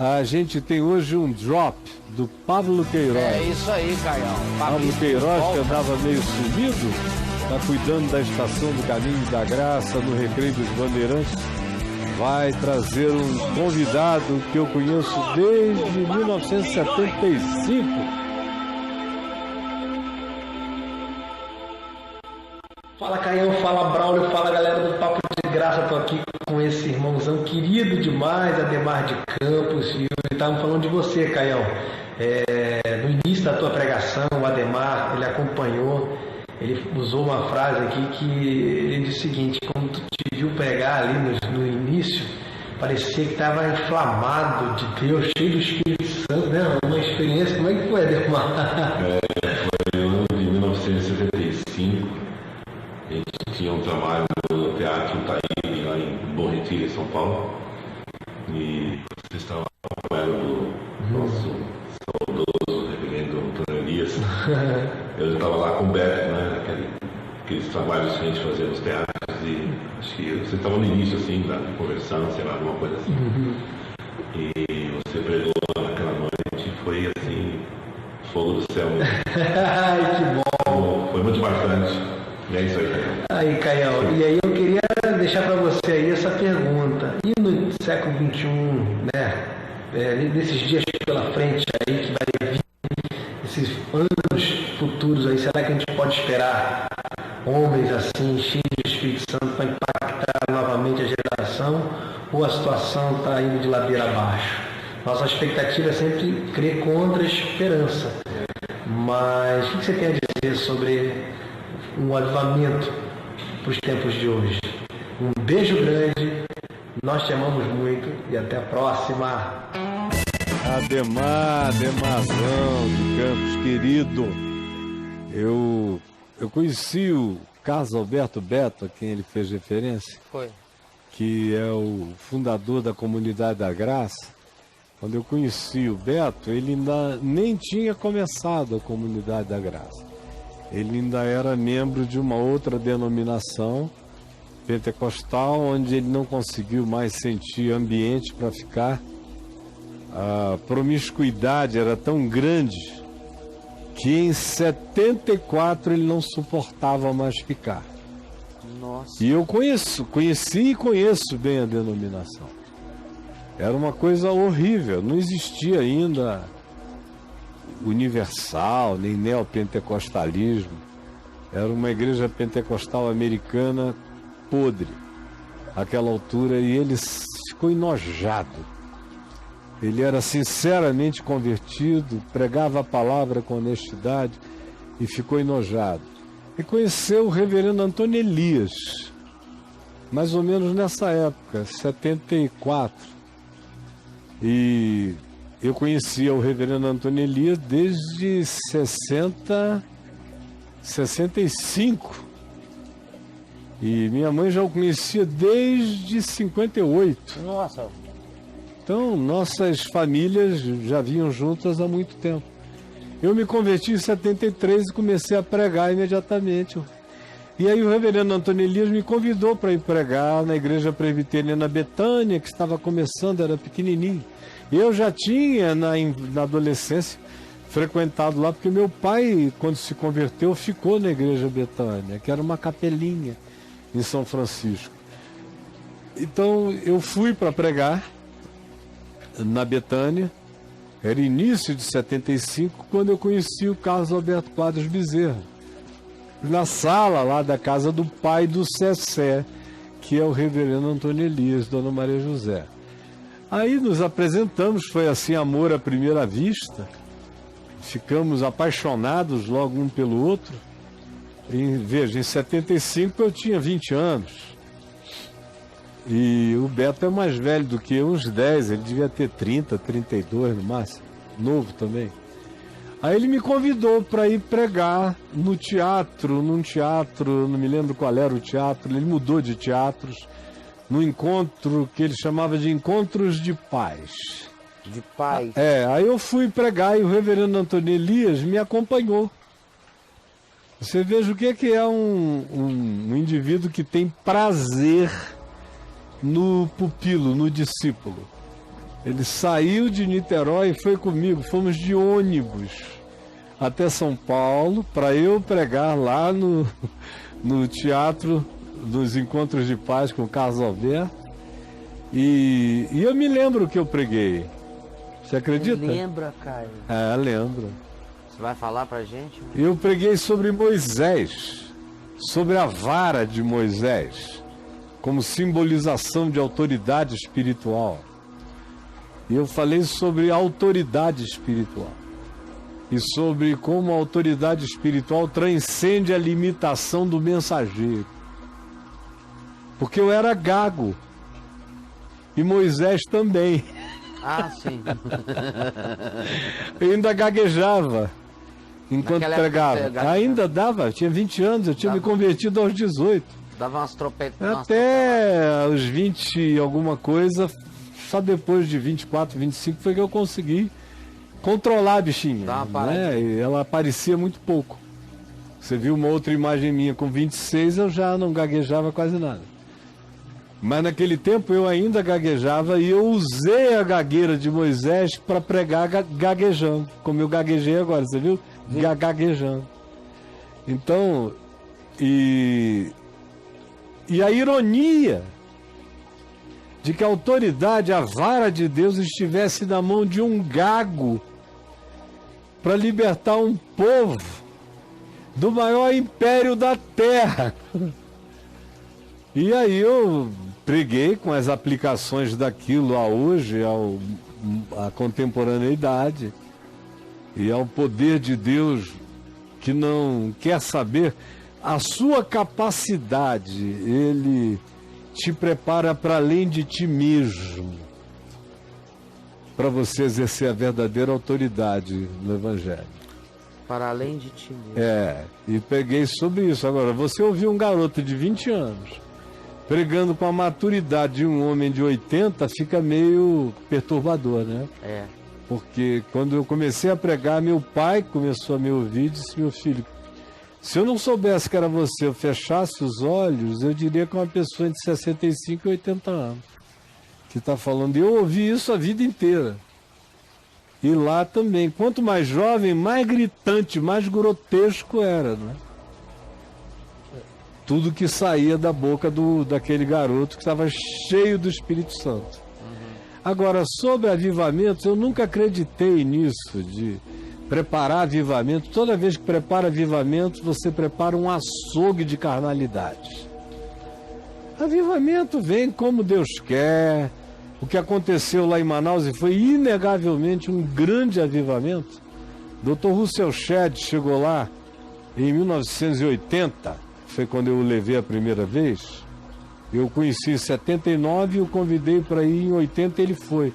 A gente tem hoje um drop do Pablo Queiroz. É isso aí, Caião. Pablo Queiroz, que andava meio sumido, está cuidando da Estação do Caminho da Graça, no Recreio dos Bandeirantes. Vai trazer um convidado que eu conheço desde 1975. Fala, Caião, fala, Braulio, fala, galera do Papo de Graça. Tô aqui com esse irmãozão querido demais, Ademar de Campos, e estavam falando de você, Caião. No início da tua pregação, o Ademar, ele acompanhou, ele usou uma frase aqui que ele disse o seguinte: quando tu te viu pregar ali no início, parecia que estava inflamado de Deus, cheio do Espírito Santo, né? Uma experiência. Como é que foi, Ademar? Foi no ano de 1975. A gente tinha um trabalho no Teatro Taíbe, lá em Bom Retiro, em São Paulo. E você estava com ela do nosso saudoso reverendo Antônio Elias. Eu estava lá com o Beto, né? Aqueles trabalhos que a gente fazia nos teatros. E acho que você estava no início, assim, conversando, sei lá, alguma coisa assim. E você pregou naquela noite. Foi, assim, fogo do céu mesmo. Ai, que bom! Foi muito marcante. E é isso aí, Caião. Aí, Caião, e aí eu queria deixar para você aí essa pergunta. E no século XXI, né? Nesses dias pela frente aí que vai vir, esses anos futuros aí, será que a gente pode esperar homens assim, cheios de Espírito Santo para impactar novamente a geração? Ou a situação está indo de ladeira abaixo? Nossa expectativa é sempre crer contra a esperança. Mas o que você tem a dizer sobre um avivamento para os tempos de hoje? Um beijo grande, nós te amamos muito e até a próxima. Ademarzão de Campos, querido. Eu conheci o Carlos Alberto Beto, a quem ele fez referência. Foi. Que é o fundador da Comunidade da Graça. Quando eu conheci o Beto, ele ainda nem tinha começado a Comunidade da Graça. Ele ainda era membro de uma outra denominação pentecostal, onde ele não conseguiu mais sentir ambiente para ficar. A promiscuidade era tão grande que em 74 ele não suportava mais ficar. Nossa. E eu conheci e conheço bem a denominação. Era uma coisa horrível, não existia ainda universal, nem neopentecostalismo. Era uma igreja pentecostal americana podre, àquela altura, e ele ficou enojado. Ele era sinceramente convertido, pregava a palavra com honestidade e ficou enojado. E conheceu o reverendo Antônio Elias, mais ou menos nessa época, 74. E eu conhecia o reverendo Antônio Elias desde 65. E minha mãe já o conhecia desde 58. Nossa. Então, nossas famílias já vinham juntas há muito tempo. Eu me converti em 73 e comecei a pregar imediatamente. E aí o reverendo Antônio Elias me convidou para ir pregar na igreja presbiteriana Betânia, que estava começando, era pequenininho. Eu já tinha, na adolescência, frequentado lá, porque meu pai, quando se converteu, ficou na igreja Betânia, que era uma capelinha em São Francisco. Então, eu fui para pregar na Betânia. Era início de 75, quando eu conheci o Carlos Alberto Quadros Bezerra, na sala lá da casa do pai do Cessé, que é o reverendo Antônio Elias, Dona Maria José. Aí nos apresentamos, foi assim, amor à primeira vista. Ficamos apaixonados logo um pelo outro. Veja, em 75 eu tinha 20 anos. E o Beto é mais velho do que eu, uns 10, ele devia ter 30, 32 no máximo, novo também. Aí ele me convidou para ir pregar no teatro, num teatro, não me lembro qual era o teatro, ele mudou de teatros, num encontro que ele chamava de Encontros de Paz. De paz. Aí eu fui pregar e o reverendo Antônio Elias me acompanhou. Você veja o que é um indivíduo que tem prazer no pupilo, no discípulo. Ele saiu de Niterói e foi comigo. Fomos de ônibus até São Paulo para eu pregar lá no teatro dos Encontros de Paz com o Carlos Alberto. E eu me lembro que eu preguei. Você acredita? Você lembra, Caio? É, lembro. Você vai falar pra gente? Eu preguei sobre Moisés, sobre a vara de Moisés, como simbolização de autoridade espiritual. E eu falei sobre autoridade espiritual. E sobre como a autoridade espiritual transcende a limitação do mensageiro. Porque eu era gago. E Moisés também. Ah, sim. Eu ainda gaguejava enquanto Naquela pregava. época, Ainda dava, eu tinha 20 anos, eu tinha me convertido aos 18. Dava umas tropetas. Até os 20 e alguma coisa, só depois de 24, 25 foi que eu consegui controlar a bichinha. Dá uma Né? E ela aparecia muito pouco. Você viu uma outra imagem minha com 26, eu já não gaguejava quase nada. Mas naquele tempo eu ainda gaguejava e eu usei a gagueira de Moisés para pregar gaguejando, como eu gaguejei agora, você viu? Gaguejando. Então, e a ironia de que a autoridade, a vara de Deus estivesse na mão de um gago para libertar um povo do maior império da terra. E aí eu preguei com as aplicações daquilo a hoje, à contemporaneidade e ao poder de Deus que não quer saber a sua capacidade. Ele te prepara para além de ti mesmo, para você exercer a verdadeira autoridade no Evangelho. Para além de ti mesmo. É, e peguei sobre isso. Agora, você ouviu um garoto de 20 anos pregando com a maturidade de um homem de 80, fica meio perturbador, né? É. Porque quando eu comecei a pregar, meu pai começou a me ouvir e disse: meu filho, se eu não soubesse que era você, eu fechasse os olhos, eu diria que é uma pessoa de 65 e 80 anos que está falando. E eu ouvi isso a vida inteira. E lá também, quanto mais jovem, mais gritante, mais grotesco era, né? Tudo que saía da boca daquele garoto que estava cheio do Espírito Santo. Agora, sobre avivamentos, eu nunca acreditei nisso, de preparar avivamento. Toda vez que prepara avivamento, você prepara um açougue de carnalidade. Avivamento vem como Deus quer. O que aconteceu lá em Manaus e foi inegavelmente um grande avivamento. Dr. Russell Shedd chegou lá em 1980, foi quando eu o levei a primeira vez. Eu o conheci em 79 e o convidei para ir em 80, ele foi.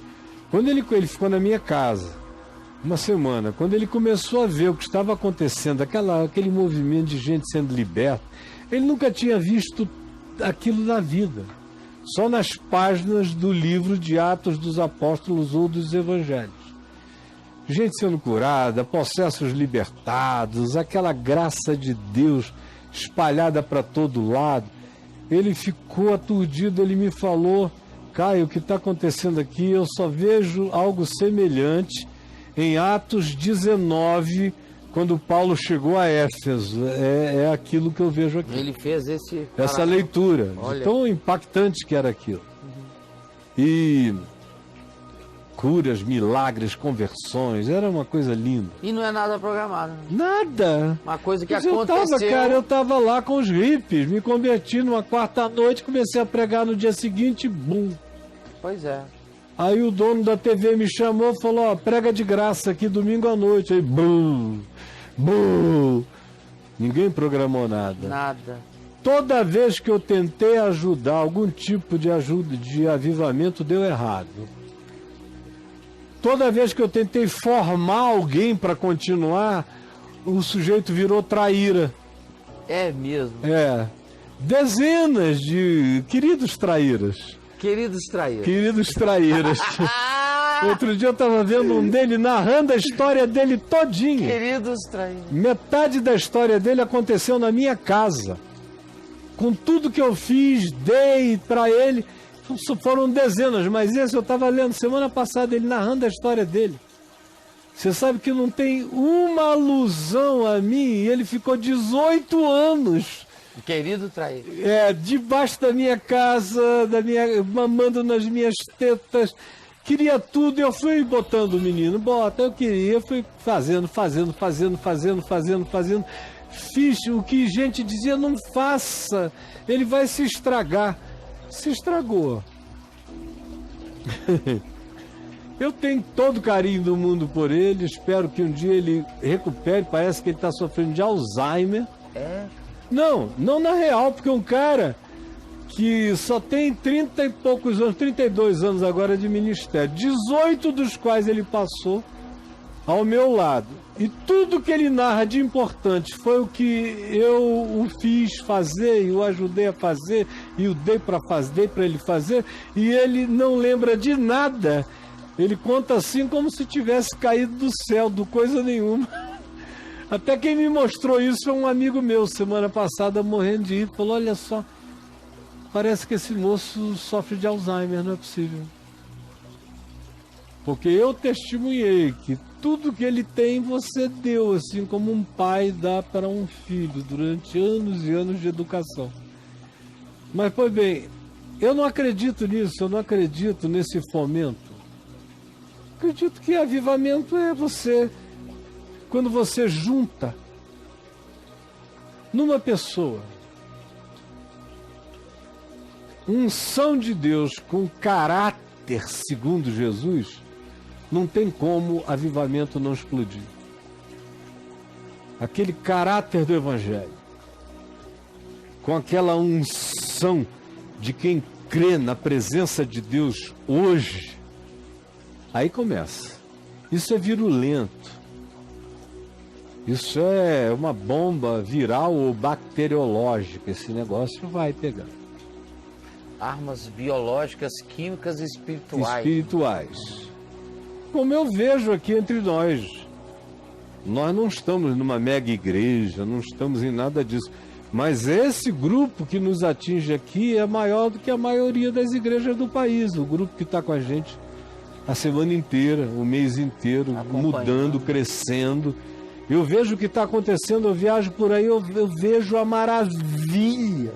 Quando ele ficou na minha casa, uma semana, quando ele começou a ver o que estava acontecendo, aquele movimento de gente sendo liberta, ele nunca tinha visto aquilo na vida. Só nas páginas do livro de Atos dos Apóstolos ou dos Evangelhos. Gente sendo curada, possessos libertados, aquela graça de Deus espalhada para todo lado. Ele ficou aturdido, ele me falou: Caio, o que está acontecendo aqui? Eu só vejo algo semelhante em Atos 19, quando Paulo chegou a Éfeso. É aquilo que eu vejo aqui. Ele fez essa leitura, de tão impactante que era aquilo. E curas, milagres, conversões, era uma coisa linda. E não é nada programado. Né? Nada. Uma coisa que Mas aconteceu. Eu tava lá com os hippies, me converti numa quarta-noite, comecei a pregar no dia seguinte, bum. Pois é. Aí o dono da TV me chamou e falou: ó, prega de graça aqui domingo à noite. Aí, bum, bum. Ninguém programou nada. Nada. Toda vez que eu tentei ajudar, algum tipo de ajuda, de avivamento, deu errado. Toda vez que eu tentei formar alguém para continuar, o sujeito virou traíra. É mesmo. É. Dezenas de queridos traíras. Queridos traíras. Queridos traíras. Outro dia eu estava vendo um dele narrando a história dele todinha. Queridos traíras. Metade da história dele aconteceu na minha casa. Com tudo que eu fiz, dei para ele. Foram dezenas, mas esse eu estava lendo semana passada, ele narrando a história dele. Você sabe que não tem uma alusão a mim, e ele ficou 18 anos. Querido traído. Debaixo da minha casa, mamando nas minhas tetas, queria tudo, eu fui botando o menino, eu queria, fui fazendo. Fiz o que gente dizia, não faça, ele vai se estragar. Se estragou. Eu tenho todo o carinho do mundo por ele, espero que um dia ele recupere, parece que ele está sofrendo de Alzheimer. Não na real, porque um cara que só tem 30 e poucos anos, 32 anos agora de ministério, 18 dos quais ele passou ao meu lado. E tudo que ele narra de importante foi o que eu o fiz fazer, e o ajudei a fazer, e o dei para ele fazer, e ele não lembra de nada. Ele conta assim como se tivesse caído do céu, do coisa nenhuma. Até quem me mostrou isso foi um amigo meu, semana passada, morrendo de rir. Falou, olha só, parece que esse moço sofre de Alzheimer, não é possível. Porque eu testemunhei que tudo que ele tem você deu, assim como um pai dá para um filho, durante anos e anos de educação. Mas, pois bem, eu não acredito nisso, eu não acredito nesse fomento. Acredito que avivamento é quando você junta numa pessoa unção de Deus com caráter segundo Jesus, não tem como avivamento não explodir. Aquele caráter do Evangelho, com aquela unção de quem crê na presença de Deus hoje, aí começa. Isso é virulento. Isso é uma bomba viral ou bacteriológica. Esse negócio vai pegar. Armas biológicas, químicas e espirituais. Como eu vejo aqui entre nós. Nós não estamos numa mega igreja, não estamos em nada disso. Mas esse grupo que nos atinge aqui é maior do que a maioria das igrejas do país. O grupo que está com a gente a semana inteira, o mês inteiro, mudando, crescendo. Eu vejo o que está acontecendo, eu viajo por aí, eu vejo a maravilha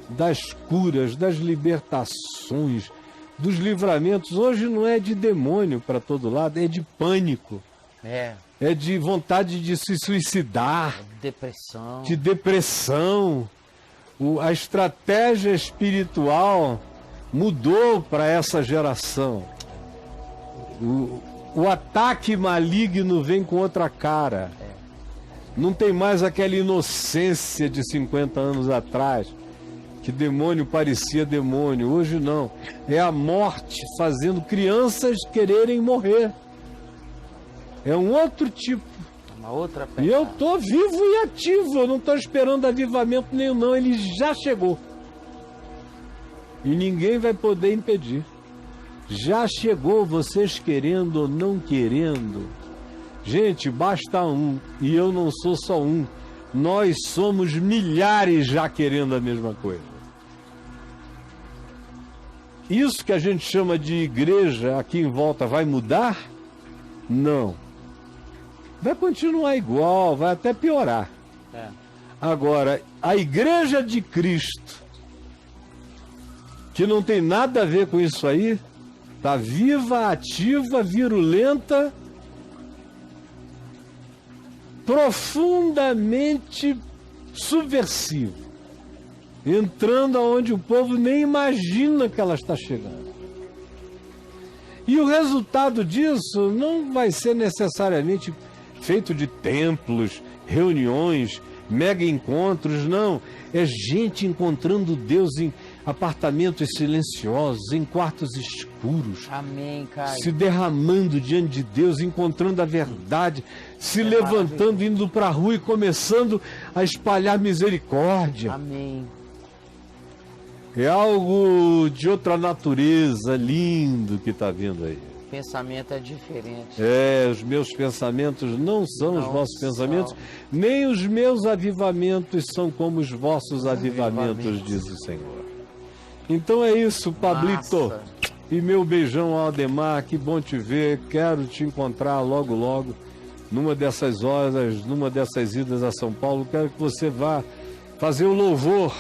das curas, das libertações, dos livramentos. Hoje não é de demônio para todo lado, é de pânico. É de vontade de se suicidar. De depressão. A estratégia espiritual mudou para essa geração. O ataque maligno vem com outra cara. Não tem mais aquela inocência de 50 anos atrás, que demônio parecia demônio. Hoje não. É a morte fazendo crianças quererem morrer. É um outro tipo. Uma outra pegada. E eu estou vivo e ativo. Eu não estou esperando avivamento nenhum, não. Ele já chegou. E ninguém vai poder impedir. Já chegou, vocês querendo ou não querendo. Gente, basta um. E eu não sou só um. Nós somos milhares já querendo a mesma coisa. Isso que a gente chama de igreja aqui em volta vai mudar? Não. Vai continuar igual, vai até piorar. Agora, a igreja de Cristo, que não tem nada a ver com isso aí, está viva, ativa, virulenta, profundamente subversiva, entrando aonde o povo nem imagina que ela está chegando. E o resultado disso não vai ser necessariamente feito de templos, reuniões, mega encontros, não. É gente encontrando Deus em apartamentos silenciosos, em quartos escuros. Amém, cara. Se derramando diante de Deus, encontrando a verdade, se levantando, indo para a rua e começando a espalhar misericórdia. Amém. É algo de outra natureza, lindo que está vindo aí. O pensamento é diferente. Os meus pensamentos não são os vossos pensamentos, nem os meus avivamentos são como os vossos avivamentos, diz o Senhor. Então é isso, Pablito. Massa. E meu beijão ao Ademar, que bom te ver. Quero te encontrar logo, logo, numa dessas horas, numa dessas idas a São Paulo. Quero que você vá fazer o louvor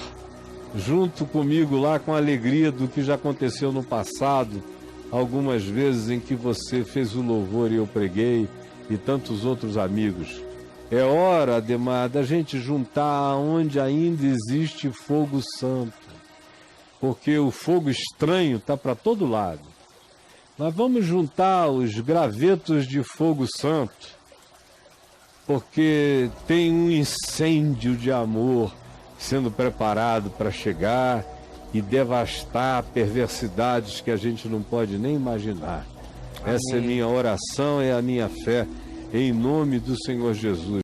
junto comigo lá, com a alegria do que já aconteceu no passado, algumas vezes em que você fez o louvor e eu preguei, e tantos outros amigos. É hora, Ademar, da gente juntar onde ainda existe fogo santo, porque o fogo estranho está para todo lado. Mas vamos juntar os gravetos de fogo santo, porque tem um incêndio de amor sendo preparado para chegar e devastar perversidades que a gente não pode nem imaginar. Amém. Essa é minha oração, é a minha fé, em nome do Senhor Jesus.